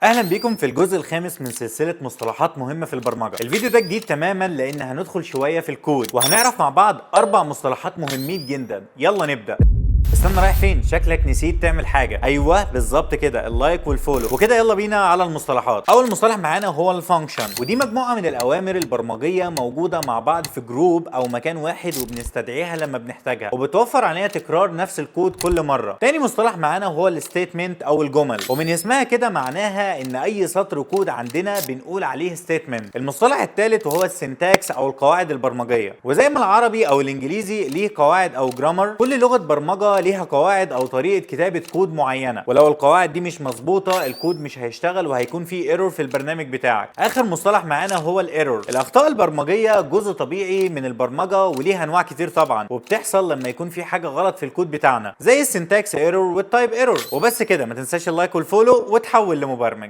اهلا بيكم في الجزء الخامس من سلسلة مصطلحات مهمة في البرمجة. الفيديو ده جديد تماما لان هندخل شوية في الكود وهنعرف مع بعض 4 مصطلحات مهمين جدا. يلا نبدأ. استنى، رايح فين؟ شكلك نسيت تعمل حاجه. ايوه بالظبط كده، اللايك والفولو وكده. يلا بينا على المصطلحات. اول مصطلح معانا هو الفانكشن، ودي مجموعه من الاوامر البرمجيه موجوده مع بعض في جروب او مكان واحد وبنستدعيها لما بنحتاجها وبتوفر علينا تكرار نفس الكود كل مره. تاني مصطلح معانا هو الستيتمنت او الجمل، ومن اسمها كده معناها ان اي سطر كود عندنا بنقول عليه ستيتمنت. المصطلح الثالث وهو السنتاكس او القواعد البرمجيه، وزي ما العربي او الانجليزي ليه قواعد او جرامر، كل لغه برمجه ليها قواعد او طريقه كتابه كود معينه، ولو القواعد دي مش مظبوطه الكود مش هيشتغل وهيكون فيه ايرور في البرنامج بتاعك. اخر مصطلح معانا هو الايرور. الاخطاء البرمجيه جزء طبيعي من البرمجه وليها انواع كتير طبعا، وبتحصل لما يكون في حاجه غلط في الكود بتاعنا زي السنتاكس ايرور والتايب ايرور. وبس كده، ما تنساش اللايك والفولو وتحول لمبرمج.